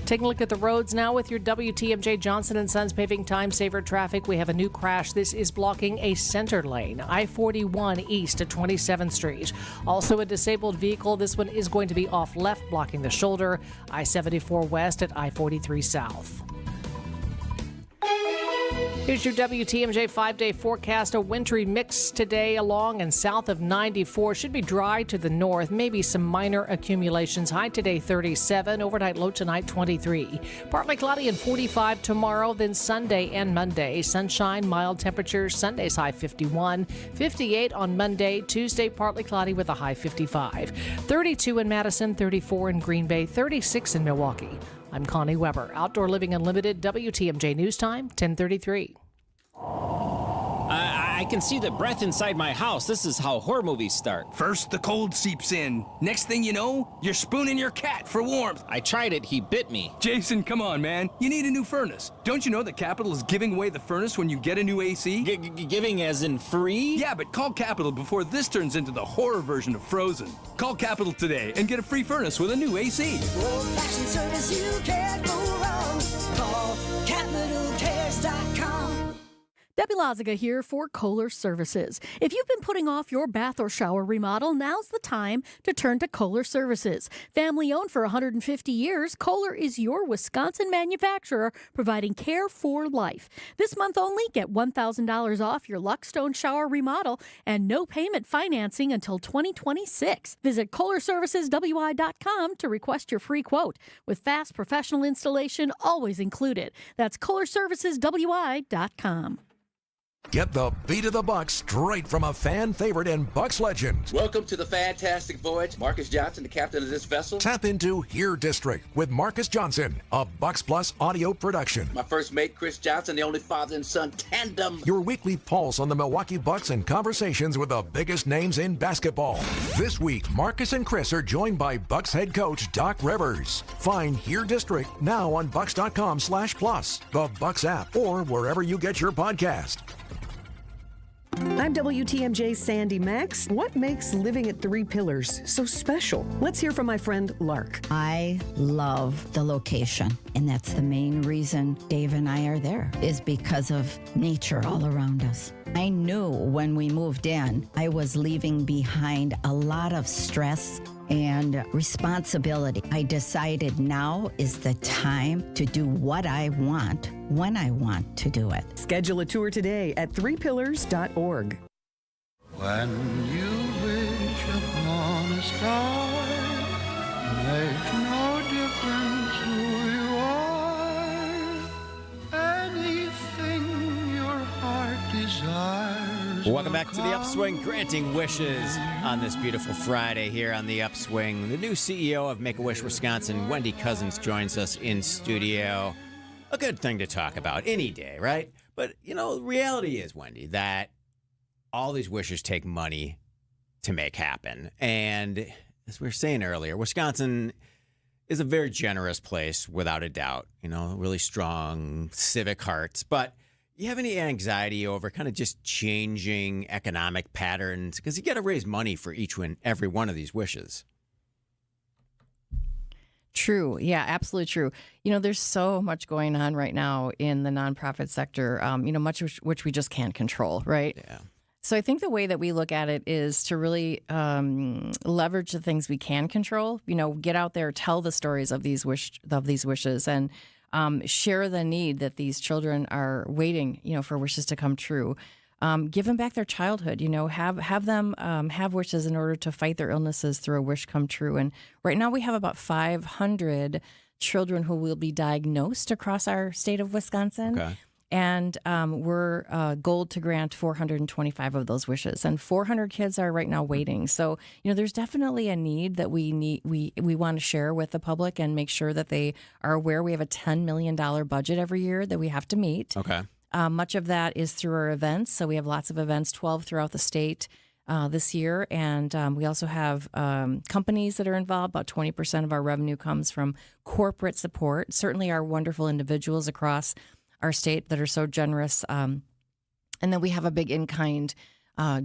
Taking a look at the roads now with your WTMJ Johnson & Sons paving time saver traffic. We have a new crash. This is blocking a center lane, I-41 east at 27th Street. Also a disabled vehicle. This one is going to be off left, blocking the shoulder, I-74 west at I-43 south. Here's your WTMJ 5-day forecast. A wintry mix today along and south of 94. Should be dry to the north. Maybe some minor accumulations. High today 37. Overnight low tonight 23. Partly cloudy and 45 tomorrow. Then Sunday and Monday. Sunshine, mild temperatures. Sunday's high 51. 58 on Monday. Tuesday partly cloudy with a high 55. 32 in Madison. 34 in Green Bay. 36 in Milwaukee. I'm Connie Weber. Outdoor Living Unlimited, WTMJ News Time, 10:33. I can see the breath inside my house. This is how horror movies start. First, the cold seeps in. Next thing you know, you're spooning your cat for warmth. I tried it. He bit me. Jason, come on, man. You need a new furnace. Don't you know that Capital is giving away the furnace when you get a new AC? Giving as in free? Yeah, but call Capital before this turns into the horror version of Frozen. Call Capital today and get a free furnace with a new AC. Old-fashioned service, you can't go wrong. Call CapitalCares.com. Debbie Loziga here for Kohler Services. If you've been putting off your bath or shower remodel, now's the time to turn to Kohler Services. Family owned for 150 years, Kohler is your Wisconsin manufacturer providing care for life. This month only, get $1,000 off your Luckstone shower remodel and no payment financing until 2026. Visit KohlerServicesWI.com to request your free quote with fast professional installation always included. That's KohlerServicesWI.com. Get the beat of the Bucks straight from a fan favorite and Bucks legend. Welcome to the fantastic voyage. Marcus Johnson, the captain of this vessel. Tap into Here District with Marcus Johnson, a Bucks Plus audio production. My first mate, Chris Johnson, the only father and son tandem. Your weekly pulse on the Milwaukee Bucks and conversations with the biggest names in basketball. This week, Marcus and Chris are joined by Bucks head coach Doc Rivers. Find Here District now on Bucks.com/plus, the Bucks app, or wherever you get your podcast. I'm WTMJ's Sandy Max. What makes living at Three Pillars so special? Let's hear from my friend Lark. I love the location, and that's the main reason Dave and I are there, is because of nature all around us. I knew when we moved in, I was leaving behind a lot of stress and responsibility. I decided now is the time to do what I want when I want to do it. Schedule a tour today at threepillars.org. When you wish upon a star, makes no difference who you are, anything your heart desires. Welcome back to the Upswing, granting wishes on this beautiful Friday here on the Upswing. The new CEO of Make-A-Wish Wisconsin, Wendy Cousins, joins us in studio. A good thing to talk about any day, right? But, you know, the reality is, Wendy, that all these wishes take money to make happen. And as we were saying earlier, Wisconsin is a very generous place, without a doubt. You know, really strong civic hearts. But you have any anxiety over kind of just changing economic patterns? Because you got to raise money for each and every one of these wishes. True. Yeah, absolutely true. You know, there's so much going on right now in the nonprofit sector, much which we just can't control, right? Yeah. So I think the way that we look at it is to really leverage the things we can control. You know, get out there, tell the stories of these wishes, and share the need that these children are waiting, for wishes to come true. Give them back their childhood, have them have wishes in order to fight their illnesses through a wish come true. And right now we have about 500 children who will be diagnosed across our state of Wisconsin. Okay. And we're goaled to grant 425 of those wishes, and 400 kids are right now waiting. So, there's definitely a need that we want to share with the public and make sure that they are aware. We have a $10 million budget every year that we have to meet. Okay. Much of that is through our events. So we have lots of events, 12 throughout the state this year. And we also have companies that are involved. About 20% of our revenue comes from corporate support. Certainly our wonderful individuals across our state that are so generous. And then we have a big in-kind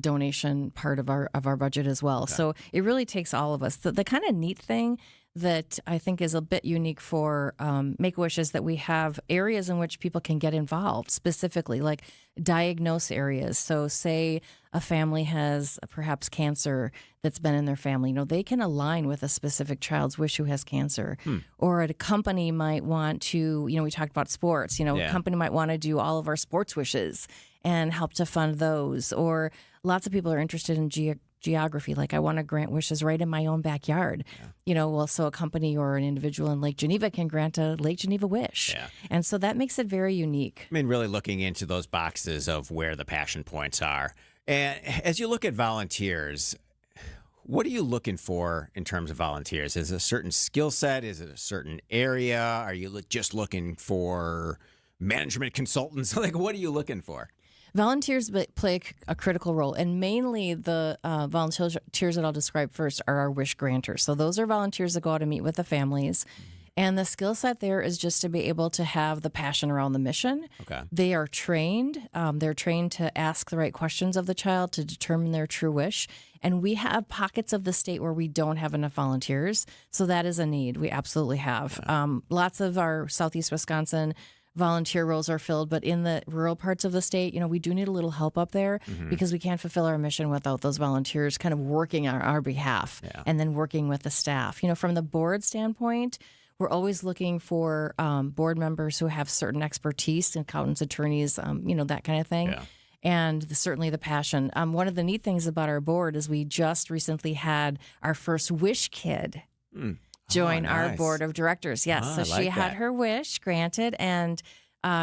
donation part of our budget as well. Okay. So it really takes all of us. The kind of neat thing that I think is a bit unique for Make-A-Wish is that we have areas in which people can get involved, specifically like diagnose areas. So say a family has perhaps cancer that's been in their family. They can align with a specific child's wish who has cancer. Or a company might want to, we talked about sports, a company might want to do all of our sports wishes and help to fund those. Or lots of people are interested in geography, like I want to grant wishes right in my own backyard. So a company or an individual in Lake Geneva can grant a Lake Geneva wish. And so that makes it very unique. I mean, really looking into those boxes of where the passion points are. And as you look at volunteers, what are you looking for in terms of volunteers? Is it a certain skill set? Is it a certain area? Are you just looking for management consultants? Like, what are you looking for? Volunteers play a critical role, and mainly the volunteers that I'll describe first are our wish granters. So those are volunteers that go out and meet with the families. And the skill set there is just to be able to have the passion around the mission. Okay. They are trained. They're trained to ask the right questions of the child to determine their true wish. And we have pockets of the state where we don't have enough volunteers. So that is a need. We absolutely have. Lots of our Southeast Wisconsin volunteer roles are filled, but in the rural parts of the state, we do need a little help up there because we can't fulfill our mission without those volunteers kind of working on our behalf and then working with the staff. From the board standpoint, we're always looking for board members who have certain expertise, accountants, attorneys, that kind of thing. And certainly the passion. One of the neat things about our board is we just recently had our first wish kid join our board of directors. Yes. So she had her wish granted, and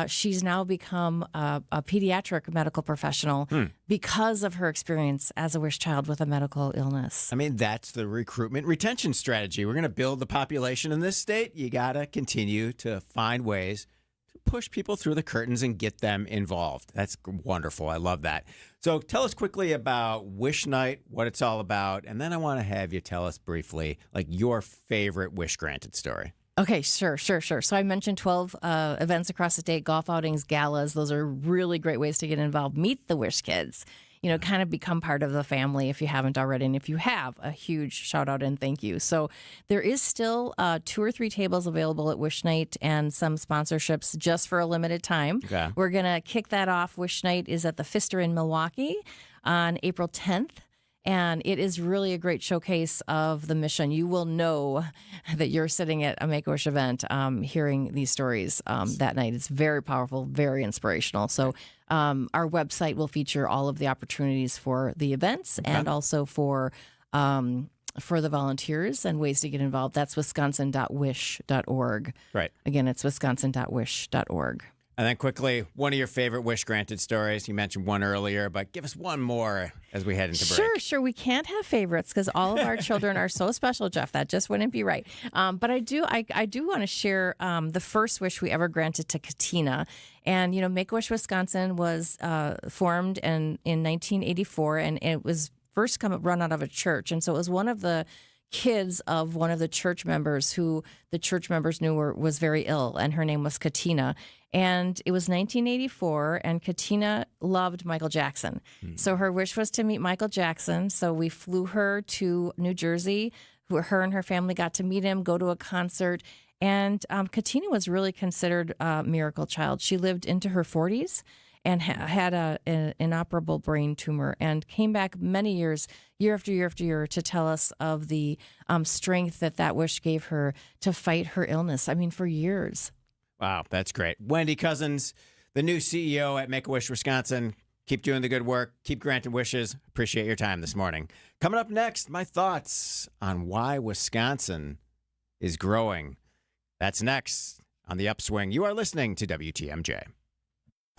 she's now become a pediatric medical professional because of her experience as a wish child with a medical illness. I mean, that's the recruitment retention strategy. We're going to build the population in this state. You got to continue to find ways to push people through the curtains and get them involved. That's wonderful. I love that. So tell us quickly about Wish Night, what it's all about, and then I want to have you tell us briefly, like, your favorite wish granted story. Okay, sure. So I mentioned 12 events across the state, golf outings, galas. Those are really great ways to get involved. Meet the Wish Kids. Kind of become part of the family if you haven't already. And if you have, a huge shout out and thank you. So there is still 2 or 3 tables available at Wish Night and some sponsorships just for a limited time. Okay. We're going to kick that off. Wish Night is at the Pfister in Milwaukee on April 10th. And it is really a great showcase of the mission. You will know that you're sitting at a Make-A-Wish event hearing these stories that night. It's very powerful, very inspirational. So our website will feature all of the opportunities for the events and also for the volunteers and ways to get involved. That's wisconsin.wish.org. Right. Again, it's wisconsin.wish.org. And then quickly, one of your favorite wish granted stories. You mentioned one earlier, but give us one more as we head into break. Sure. We can't have favorites because all of our children are so special, Jeff. That just wouldn't be right. But I do want to share the first wish we ever granted to Katina. And, Make-A-Wish Wisconsin was formed in 1984, and it was first run out of a church. And so it was one of the kids of one of the church members who the church members knew was very ill, and her name was Katina. And it was 1984, and Katina loved Michael Jackson. So her wish was to meet Michael Jackson. So we flew her to New Jersey. Her and her family got to meet him, go to a concert. And Katina was really considered a miracle child. She lived into her 40s and had an inoperable brain tumor and came back many years, year after year after year, to tell us of the strength that wish gave her to fight her illness. I mean, for years. Wow, that's great. Wendy Cousins, the new CEO at Make-A-Wish Wisconsin. Keep doing the good work. Keep granting wishes. Appreciate your time this morning. Coming up next, my thoughts on why Wisconsin is growing. That's next on the Upswing. You are listening to WTMJ.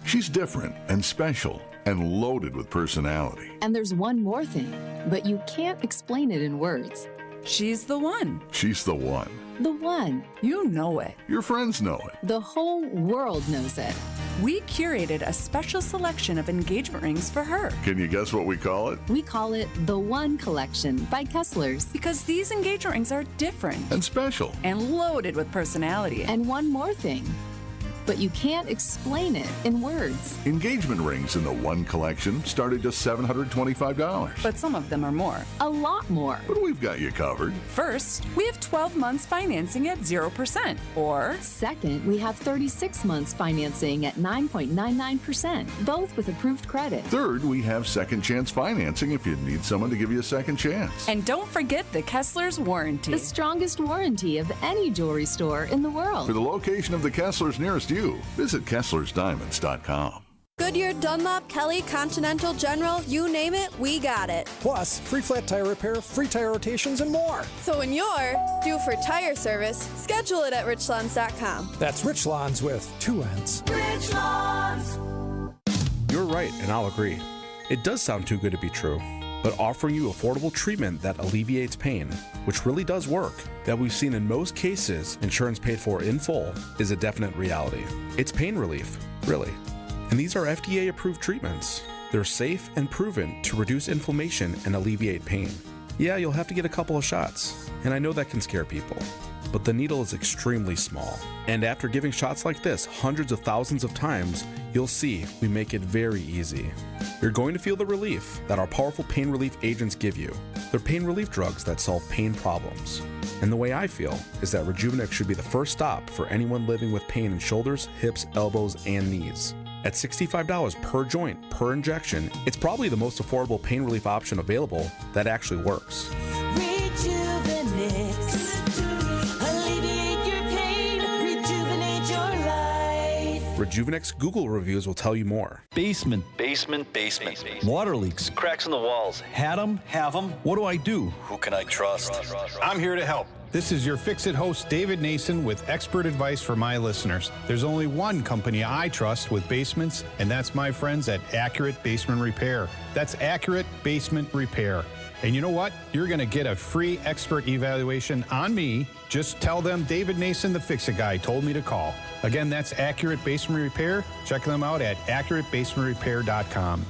She's different and special and loaded with personality. And there's one more thing, but you can't explain it in words. She's the one. She's the one. The one. You know it. Your friends know it. The whole world knows it. We curated a special selection of engagement rings for her. Can you guess what we call it? We call it the One Collection by Kessler's. Because these engagement rings are different. And special. And loaded with personality. And one more thing. but you can't explain it in words. Engagement rings in the one collection start at just $725. But some of them are more. A lot more. But we've got you covered. First, we have 12 months financing at 0%. Or second, we have 36 months financing at 9.99%, both with approved credit. Third, we have second chance financing if you need someone to give you a second chance. And don't forget the Kessler's warranty. The strongest warranty of any jewelry store in the world. For the location of the Kesslers nearest you, visit KesslersDiamonds.com. Goodyear, Dunlop, Kelly, Continental, General, you name it, we got it. Plus, free flat tire repair, free tire rotations, and more. So when you're due for tire service, schedule it at richlawns.com. That's Rich Lawns with 2 N's. Rich Lawns. You're right, and I'll agree. It does sound too good to be true. But offering you affordable treatment that alleviates pain, which really does work, that we've seen in most cases insurance paid for in full, is a definite reality. It's pain relief, really. And these are FDA-approved treatments. They're safe and proven to reduce inflammation and alleviate pain. Yeah, you'll have to get a couple of shots, and I know that can scare people. But the needle is extremely small. And after giving shots like this hundreds of thousands of times, you'll see we make it very easy. You're going to feel the relief that our powerful pain relief agents give you. They're pain relief drugs that solve pain problems. And the way I feel is that Rejuvenex should be the first stop for anyone living with pain in shoulders, hips, elbows, and knees. At $65 per joint, per injection, it's probably the most affordable pain relief option available that actually works. Rejuvenex. Alleviate your pain. Rejuvenate your life. Rejuvenex Google reviews will tell you more. Basement. Water leaks, cracks in the walls. Had them, have them. What do I do? Who can I trust? I'm here to help. This is your Fix-It host, David Nason, with expert advice for my listeners. There's only one company I trust with basements, and that's my friends at Accurate Basement Repair. That's Accurate Basement Repair. And you know what? You're going to get a free expert evaluation on me. Just tell them David Nason, the Fix-It guy, told me to call. Again, that's Accurate Basement Repair. Check them out at accuratebasementrepair.com.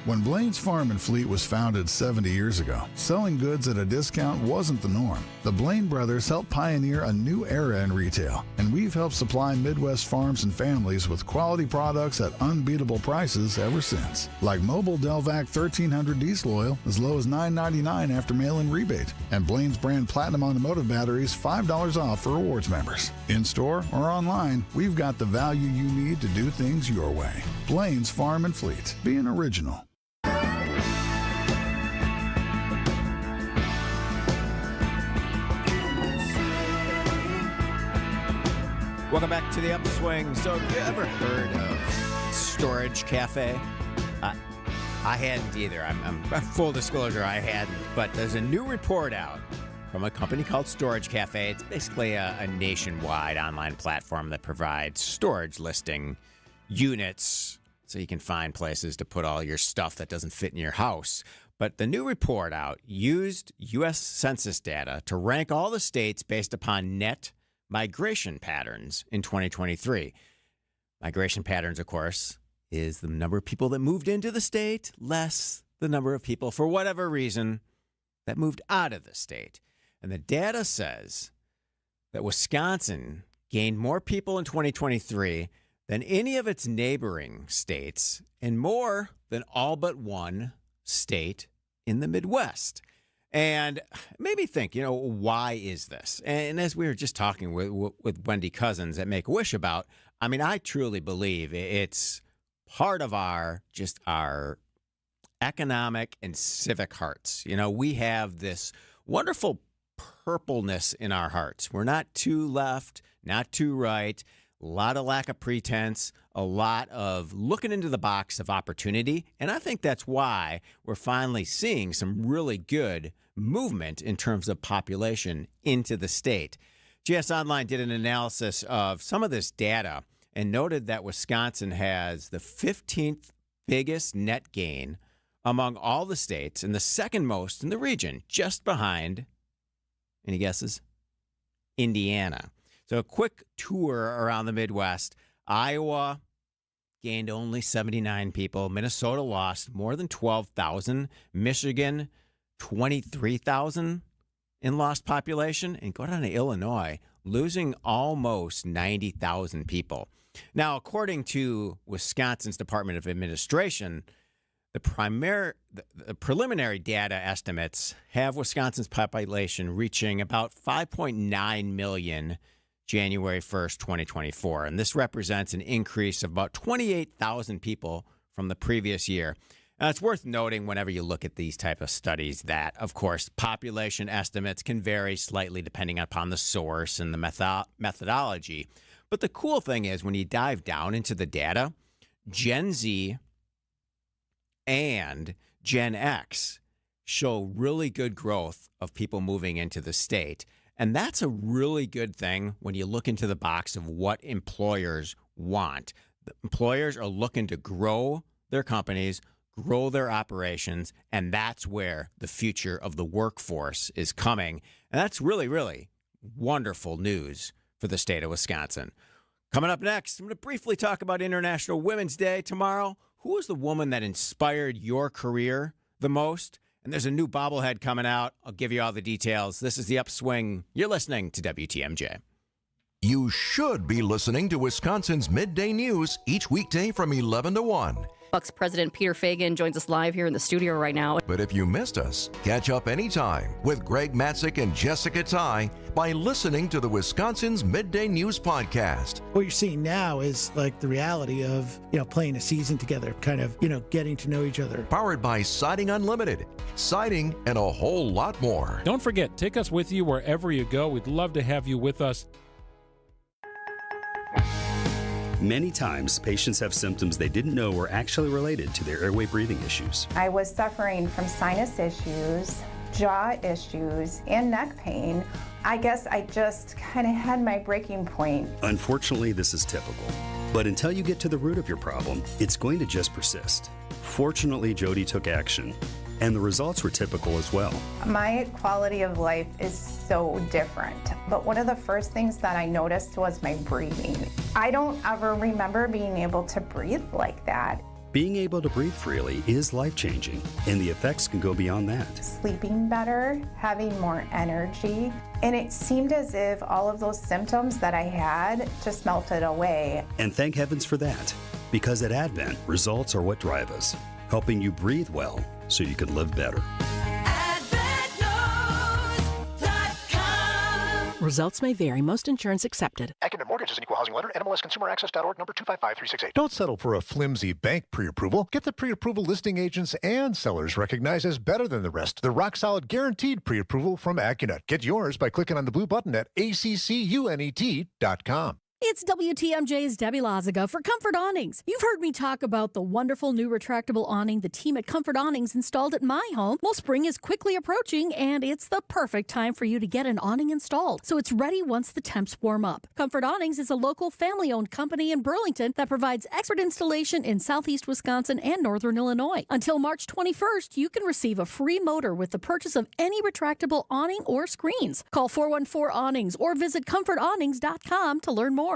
When Blaine's Farm and Fleet was founded 70 years ago, selling goods at a discount wasn't the norm. The Blaine brothers helped pioneer a new era in retail, and we've helped supply Midwest farms and families with quality products at unbeatable prices ever since. Like Mobile Delvac 1300 diesel oil as low as $9.99 after mail-in rebate, and Blaine's brand Platinum Automotive batteries $5 off for rewards members. In-store or online, we've got the value you need to do things your way. Blaine's Farm and Fleet. Be an original. Welcome back to the Upswing. So, have you ever heard of Storage Cafe? I hadn't either. I'm full disclosure, I hadn't. But there's a new report out from a company called Storage Cafe. It's basically a nationwide online platform that provides storage listing units so you can find places to put all your stuff that doesn't fit in your house. But the new report out used U.S. Census data to rank all the states based upon net migration patterns in 2023. Migration patterns, of course, is the number of people that moved into the state less the number of people, for whatever reason, that moved out of the state. And the data says that Wisconsin gained more people in 2023 than any of its neighboring states and more than all but one state in the Midwest. And maybe think, why is this? And as we were just talking with Wendy Cousins at Make-A-Wish about, I truly believe it's part of our economic and civic hearts. We have this wonderful purpleness in our hearts. We're not too left, not too right, a lot of lack of pretense, a lot of looking into the box of opportunity. And I think that's why we're finally seeing some really good movement in terms of population into the state. GS Online did an analysis of some of this data and noted that Wisconsin has the 15th biggest net gain among all the states and the second most in the region, just behind, any guesses? Indiana. So a quick tour around the Midwest. Iowa gained only 79 people. Minnesota lost more than 12,000. Michigan, 23,000. in lost population, and go down to Illinois, losing almost 90,000 people. Now, according to Wisconsin's Department of Administration, the preliminary data estimates have Wisconsin's population reaching about 5.9 million January 1st, 2024. And this represents an increase of about 28,000 people from the previous year. Now, it's worth noting whenever you look at these type of studies that, of course, population estimates can vary slightly depending upon the source and the methodology. But the cool thing is when you dive down into the data, Gen Z and Gen X show really good growth of people moving into the state. And that's a really good thing when you look into the box of what employers want. The employers are looking to grow their companies, grow their operations, and that's where the future of the workforce is coming. And that's really, really wonderful news for the state of Wisconsin. Coming up next, I'm going to briefly talk about International Women's Day tomorrow. Who is the woman that inspired your career the most? And there's a new bobblehead coming out. I'll give you all the details. This is The Upswing. You're listening to WTMJ. You should be listening to Wisconsin's Midday News each weekday from 11 to 1. Bucks President Peter Feigin joins us live here in the studio right now. But if you missed us, catch up anytime with Greg Matzik and Jessica Ty by listening to the Wisconsin's Midday News podcast. What you're seeing now is like the reality of, playing a season together, kind of, getting to know each other. Powered by Siding Unlimited, siding, and a whole lot more. Don't forget, take us with you wherever you go. We'd love to have you with us. Many times, patients have symptoms they didn't know were actually related to their airway breathing issues. I was suffering from sinus issues, jaw issues, and neck pain. I guess I just kind of had my breaking point. Unfortunately, this is typical. But until you get to the root of your problem, it's going to just persist. Fortunately, Jody took action, and the results were typical as well. My quality of life is so different, but one of the first things that I noticed was my breathing. I don't ever remember being able to breathe like that. Being able to breathe freely is life-changing, and the effects can go beyond that. Sleeping better, having more energy, and it seemed as if all of those symptoms that I had just melted away. And thank heavens for that, because at Advent, results are what drive us, helping you breathe well so you can live better. Results may vary. Most insurance accepted. Accident Mortgage is an equal housing lender. NMLSconsumeraccess.org number 255368. Don't settle for a flimsy bank pre-approval. Get the pre-approval listing agents and sellers recognized as better than the rest. The rock-solid guaranteed pre-approval from AccuNet. Get yours by clicking on the blue button at accunet.com. It's WTMJ's Debbie Lazaga for Comfort Awnings. You've heard me talk about the wonderful new retractable awning the team at Comfort Awnings installed at my home. Well, spring is quickly approaching, and it's the perfect time for you to get an awning installed, so it's ready once the temps warm up. Comfort Awnings is a local family-owned company in Burlington that provides expert installation in southeast Wisconsin and northern Illinois. Until March 21st, you can receive a free motor with the purchase of any retractable awning or screens. Call 414-AWNINGS or visit comfortawnings.com to learn more.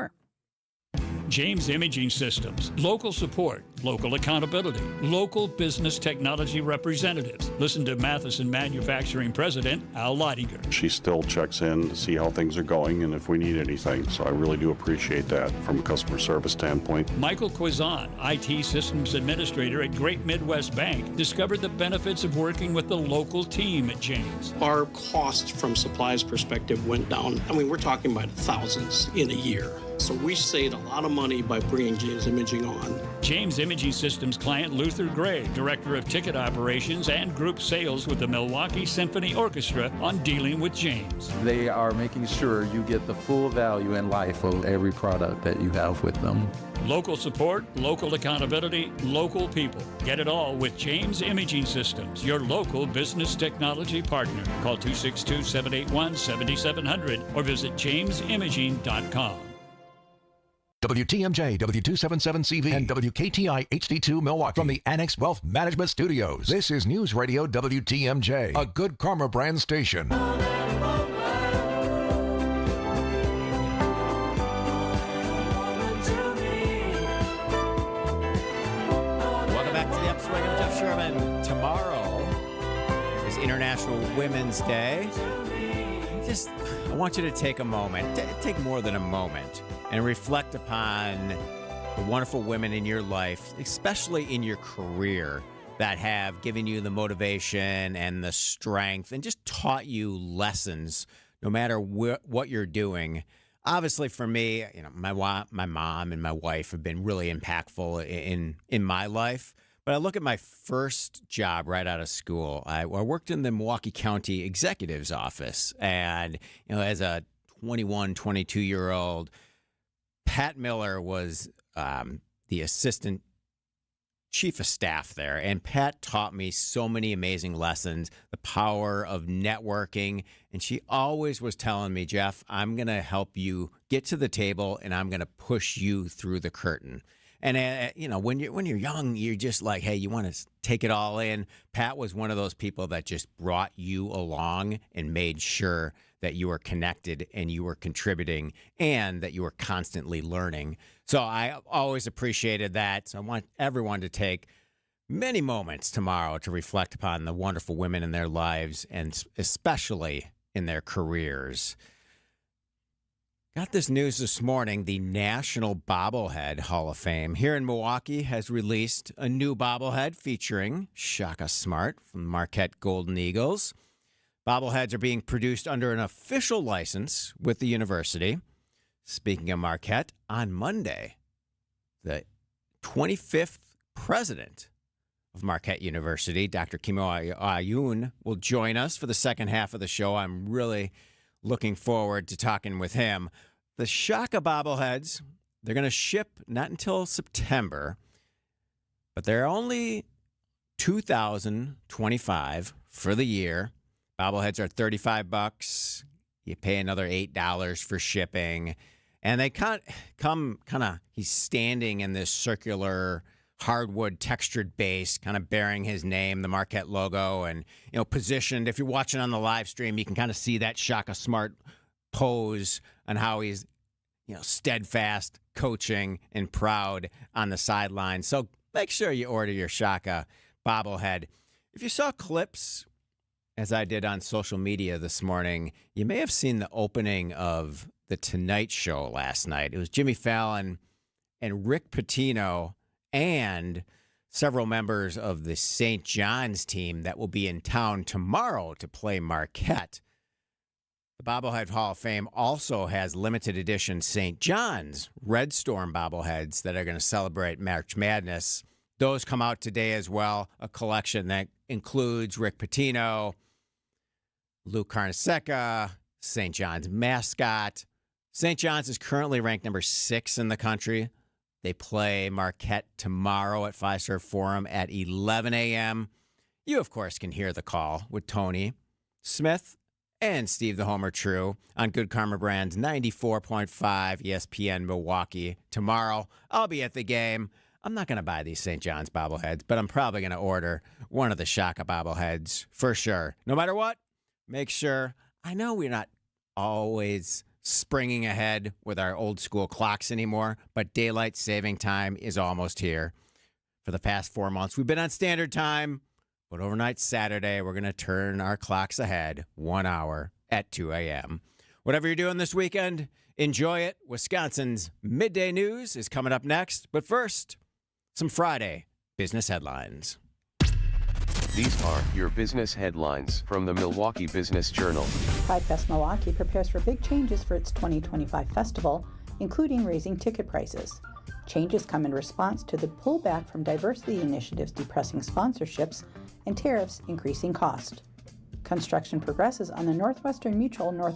James Imaging Systems. Local support, local accountability, local business technology representatives. Listen to Matheson Manufacturing President Al Leidinger. She still checks in to see how things are going and if we need anything. So I really do appreciate that from a customer service standpoint. Michael Quizan, IT Systems Administrator at Great Midwest Bank, discovered the benefits of working with the local team at James. Our cost from supplies perspective went down. I mean, we're talking about thousands in a year. So we saved a lot of money by bringing James Imaging on. James Imaging Systems client Luther Gray, Director of Ticket Operations and Group Sales with the Milwaukee Symphony Orchestra, on dealing with James. They are making sure you get the full value and life of every product that you have with them. Local support, local accountability, local people. Get it all with James Imaging Systems, your local business technology partner. Call 262-781-7700 or visit jamesimaging.com. WTMJ, W277CV, and WKTI HD2 Milwaukee from the Annex Wealth Management Studios. This is News Radio WTMJ, a Good Karma brand station. Welcome back to the Upswing. I'm Jeff Sherman. Tomorrow is International Women's Day. I want you to take a moment, take more than a moment, and reflect upon the wonderful women in your life, especially in your career, that have given you the motivation and the strength and just taught you lessons no matter what you're doing. Obviously, for me, my mom and my wife have been really impactful in my life. But I look at my first job right out of school. I worked in the Milwaukee County Executive's office. And, as a 21, 22-year-old, Pat Miller was the assistant chief of staff there. And Pat taught me so many amazing lessons, the power of networking. And she always was telling me, Jeff, I'm going to help you get to the table and I'm going to push you through the curtain. And, when you're young, you're just like, hey, you want to take it all in. Pat was one of those people that just brought you along and made sure that you were connected and you were contributing and that you were constantly learning. So I always appreciated that. So I want everyone to take many moments tomorrow to reflect upon the wonderful women in their lives and especially in their careers. Got this news this morning. The National Bobblehead Hall of Fame here in Milwaukee has released a new bobblehead featuring Shaka Smart from the Marquette Golden Eagles. Bobbleheads are being produced under an official license with the university. Speaking of Marquette, on Monday, the 25th president of Marquette University, Dr. Kimo Ayun, will join us for the second half of the show. I'm really looking forward to talking with him. The Shaka bobbleheads, they're going to ship not until September, but they're only $2,025 for the year. Bobbleheads are $35. You pay another $8 for shipping. And they he's standing in this circular hardwood textured base, kind of bearing his name, the Marquette logo, and, positioned. If you're watching on the live stream, you can kind of see that Shaka Smart pose and how he's, steadfast, coaching, and proud on the sideline. So make sure you order your Shaka bobblehead. If you saw clips, as I did on social media this morning, you may have seen the opening of The Tonight Show last night. It was Jimmy Fallon and Rick Pitino and several members of the St. John's team that will be in town tomorrow to play Marquette. The Bobblehead Hall of Fame also has limited edition St. John's Red Storm bobbleheads that are going to celebrate March Madness. Those come out today as well, a collection that includes Rick Pitino, Lou Carnesecca, St. John's mascot. St. John's is currently ranked number 6 in the country. They play Marquette tomorrow at Fiserv Forum at 11 a.m. You, of course, can hear the call with Tony Smith and Steve the Homer True on Good Karma Brands 94.5 ESPN Milwaukee. Tomorrow, I'll be at the game. I'm not going to buy these St. John's bobbleheads, but I'm probably going to order one of the Shaka bobbleheads for sure. No matter what, make sure. I know we're not always springing ahead with our old school clocks anymore, but daylight saving time is almost here. For the past 4 months, we've been on standard time, but overnight Saturday, we're going to turn our clocks ahead 1 hour at 2 a.m. Whatever you're doing this weekend, enjoy it. Wisconsin's Midday News is coming up next, but first, some Friday business headlines. These are your business headlines from the Milwaukee Business Journal. Pride Fest Milwaukee prepares for big changes for its 2025 festival, including raising ticket prices. Changes come in response to the pullback from diversity initiatives depressing sponsorships and tariffs increasing cost. Construction progresses on the Northwestern Mutual North